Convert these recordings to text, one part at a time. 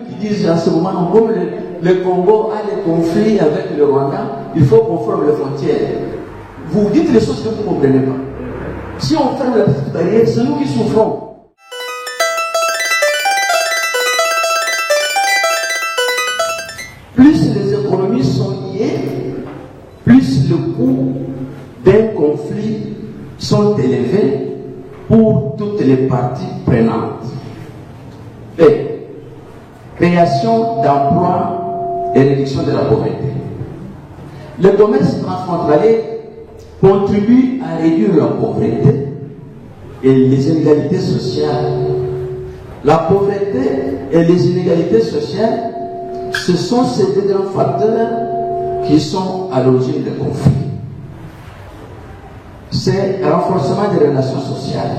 qui disent en ce moment, comme le Congo a des conflits avec le Rwanda, il faut qu'on ferme les frontières. Vous dites les choses que vous ne comprenez pas. Si on ferme la petite barrière, c'est nous qui souffrons. Plus les économies sont liées, plus le coût d'un conflit sont élevés pour toutes les parties prenantes. Et création d'emplois et réduction de la pauvreté. Le commerce transfrontalier contribue à réduire la pauvreté et les inégalités sociales. La pauvreté et les inégalités sociales, ce sont ces deux grands facteurs qui sont à l'origine des conflits. C'est un renforcement des relations sociales.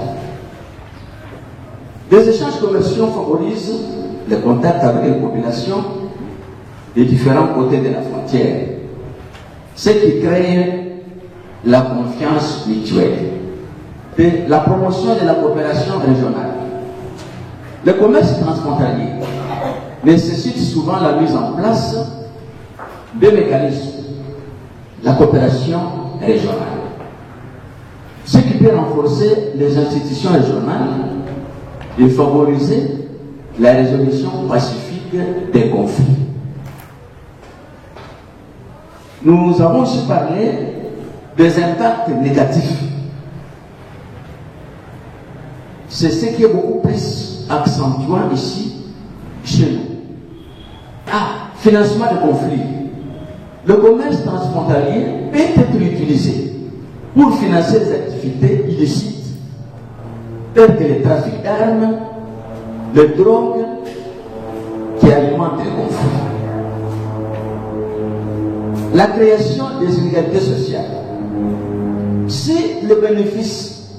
Les échanges commerciaux favorisent le contact avec les populations des différents côtés de la frontière, ce qui crée la confiance mutuelle et la promotion de la coopération régionale. Le commerce transfrontalier nécessite souvent la mise en place de mécanismes, la coopération régionale, ce qui peut renforcer les institutions régionales et favoriser la résolution pacifique des conflits. Nous avons aussi parlé des impacts négatifs. C'est ce qui est beaucoup plus accentuant ici, chez nous. Financement de conflits. Le commerce transfrontalier peut être utilisé pour financer des activités illicites, telles que le trafic d'armes, de drogue, qui alimentent les conflits. La création des inégalités sociales. Si les bénéfices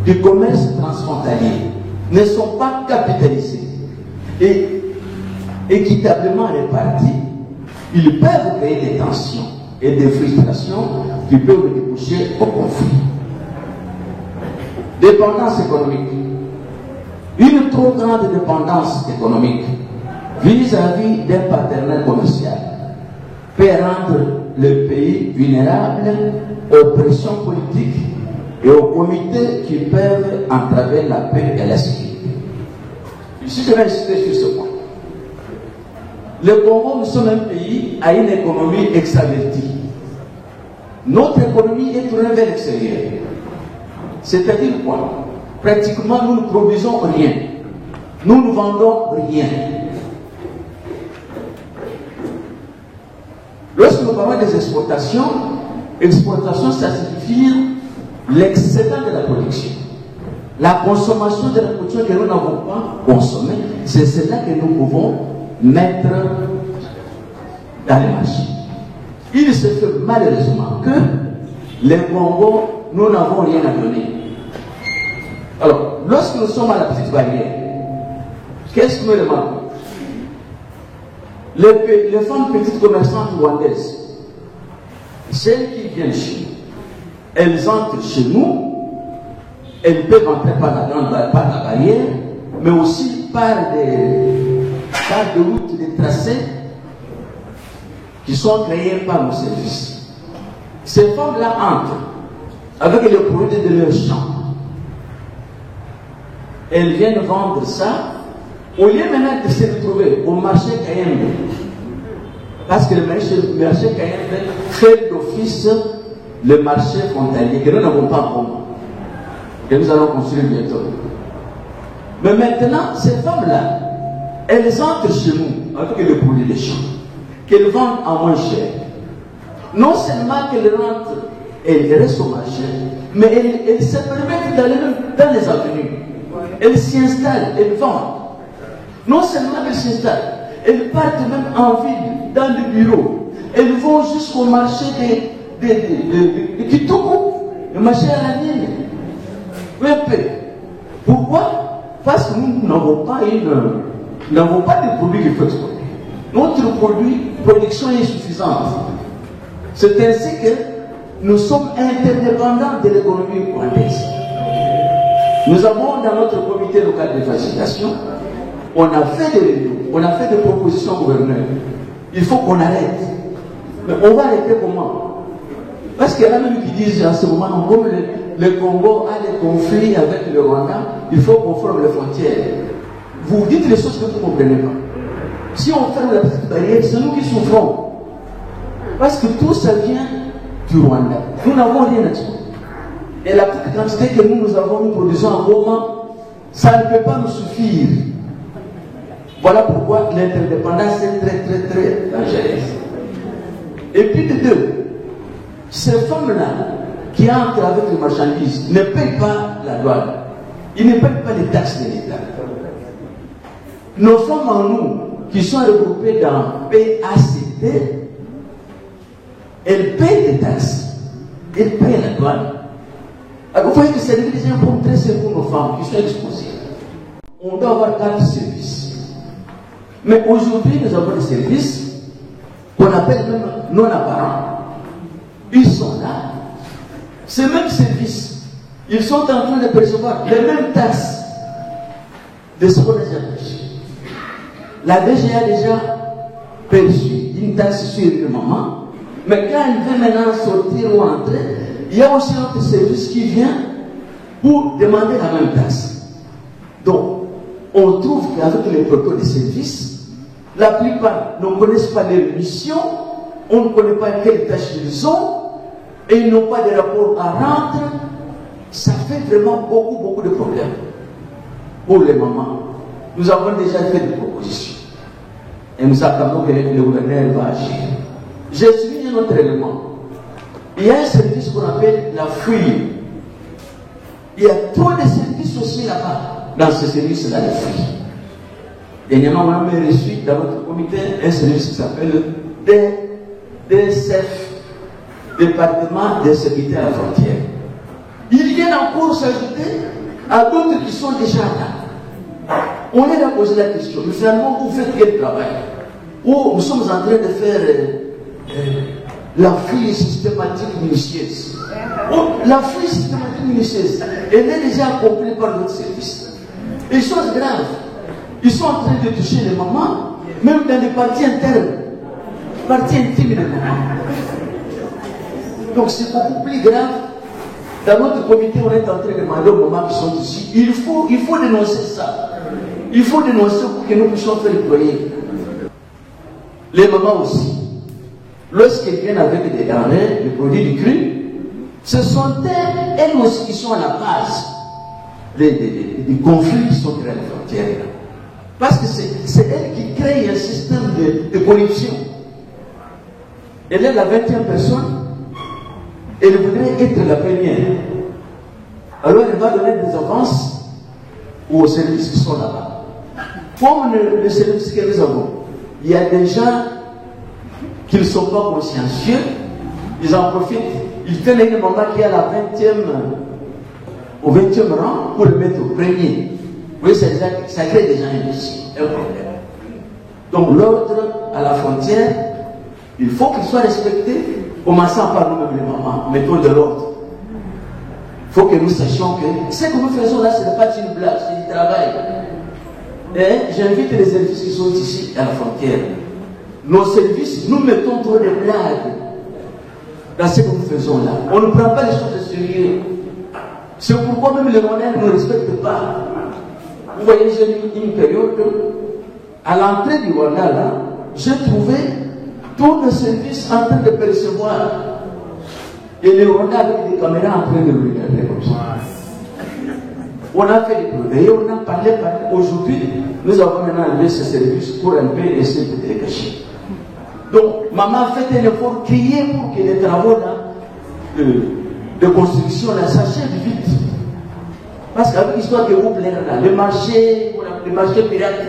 du commerce transfrontalier ne sont pas capitalisés et équitablement répartis, ils peuvent créer des tensions et des frustrations qui peuvent déboucher au conflit. Dépendance économique. Une trop grande dépendance économique vis-à-vis d'un partenaire commercial peut rendre le pays vulnérable aux pressions politiques et aux comités qui peuvent entraver la paix et la sécurité. Ici, je vais insister sur ce point. Le Congo, nous sommes un pays à une économie extravertie. Notre économie est tournée vers l'extérieur. C'est-à-dire quoi? Pratiquement, nous ne produisons rien. Nous ne vendons rien. Lorsque nous parlons des exportations, ça signifie l'excédent de la production. La consommation de la production que nous n'avons pas consommée, c'est cela que nous pouvons mettre dans les marchés. Il se fait malheureusement que les Congo, nous n'avons rien à donner. Alors, lorsque nous sommes à la petite barrière, qu'est-ce que nous demandons? Les femmes petites commerçantes rwandaises, celles qui viennent chez nous, elles entrent chez nous, elles peuvent entrer par la barrière, mais aussi par des routes, des tracés qui sont créés par nos services. Ces femmes-là entrent avec les produits de leur champ. Elles viennent vendre ça au lieu maintenant de se retrouver au marché Kayembe. Parce que le marché Kayembe fait d'office le marché frontalier que nous n'avons pas encore, que nous allons construire bientôt. Mais maintenant, ces femmes-là, elles entrent chez nous avec les produits des champs, qu'elles vendent à moins cher. Non seulement qu'elles rentrent et elles restent au marché, mais elles se permettent d'aller dans les avenues. Elles s'y installent, elles vendent. Non seulement elles s'installent, elles partent même en ville, dans le bureau. Elles vont jusqu'au marché de Kitoko, le marché à la ligne. Pourquoi? Parce que nous n'avons pas de produits qu'il faut exporter. Notre production est insuffisante. C'est ainsi que nous sommes interdépendants de l'économie rwandaise. Nous avons dans notre comité local de facilitation On a fait des réunions, on a fait des propositions au gouverneur. Il faut qu'on arrête. Mais on va arrêter comment? Parce qu'il y en a même qui disent à ce moment, comme le Congo a des conflits avec le Rwanda, il faut qu'on ferme les frontières. Vous dites les choses que vous ne comprenez pas. Si on ferme la petite barrière, c'est nous qui souffrons. Parce que tout ça vient du Rwanda. Nous n'avons rien à dire. Et la petite quantité que nous avons, nous produisons en Goma, ça ne peut pas nous suffire. Voilà pourquoi l'interdépendance est très, très, très dangereuse. Et puis de deux, ces femmes-là qui entrent avec les marchandises ne payent pas la douane. Ils ne payent pas les taxes de l'État. Nos femmes en nous, qui sont regroupées dans PACT, elles payent des taxes. Elles payent la douane. Alors, vous voyez que c'est déjà un point très sérieux pour nos femmes qui sont exposées. On doit avoir 4 services. Mais aujourd'hui, nous avons des services qu'on appelle même non apparents. Ils sont là. Ces mêmes services, ils sont en train de percevoir les mêmes taxes de ce qu'on a déjà perçu. La DG a déjà perçu une taxe sur le moment, mais quand elle veut maintenant sortir ou entrer, il y a aussi un autre service qui vient pour demander la même taxe. Donc, on trouve qu'avec les protocoles de service, la plupart ne connaissent pas les missions, on ne connaît pas quelles tâches ils ont, et ils n'ont pas de rapport à rendre. Ça fait vraiment beaucoup de problèmes pour les mamans. Nous avons déjà fait des propositions. Et nous attendons que le gouverneur va agir. J'ai souligné un autre élément. Il y a un service qu'on appelle la fouille. Il y a trop de services aussi là-bas, dans ce service-là de fouille. Dernièrement, on a reçu dans notre comité un service qui s'appelle DSF, Département de sécurité à la frontière. Ils viennent encore s'ajouter à d'autres qui sont déjà là. On est là à poser la question, mais finalement, vous faites quel travail? Ou nous sommes en train de faire la fouille systématique minutieuse. La fouille systématique minutieuse, elle est déjà accomplie par notre service. Et chose grave, ils sont en train de toucher les mamans, même dans les parties internes, parties intimes des mamans. Donc c'est beaucoup plus grave. Dans notre comité, on est en train de demander aux mamans qui sont ici, il faut dénoncer ça. Il faut dénoncer pour que nous puissions faire déployer. Les mamans aussi, lorsqu'elles viennent avec des denrées, des produits du cru, ce sont elles aussi qui sont à la base des conflits qui sont créés à la frontière. Parce que c'est elles qui créent un système de corruption. Elle est la 20e personne, elle voudrait être la première. Alors elle va donner des avances aux services qui sont là-bas. Comme le service que nous avons, il y a des gens qui ne sont pas consciencieux, ils en profitent. Ils prennent une maman qui est à la 20e, au 20e rang pour le mettre au premier. Vous voyez, ça crée déjà un problème. Donc l'ordre à la frontière, il faut qu'il soit respecté, commençant par nous-mêmes les mamans, mettons de l'ordre. Il faut que nous sachions que ce que nous faisons là, ce n'est pas une blague, c'est du travail. Et j'invite les services qui sont ici à la frontière. Nos services, nous mettons trop de blagues dans ce que nous faisons là. On ne prend pas les choses au sérieux. C'est pourquoi même les Rwandais ne nous respectent pas. Vous voyez, j'ai eu une période, à l'entrée du Rwanda là, j'ai trouvé tout le service en train de percevoir. Et les Rwandais avec des caméras en train de le regarder comme ça. On a fait des progrès, on a parlé. Aujourd'hui, nous avons maintenant enlevé ce service pour un peu essayer de les cacher. Donc, maman a fait un effort crié pour que les travaux là, de construction là, s'achèvent vite. Parce qu'avec l'histoire que vous plaît là, le marché pirate,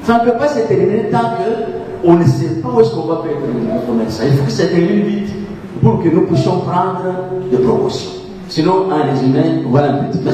ça ne peut pas se terminer tant qu'on ne sait pas où est-ce qu'on va faire le commerce. Il faut que ça termine vite pour que nous puissions prendre des proportions. Sinon, en résumé, voilà un petit peu.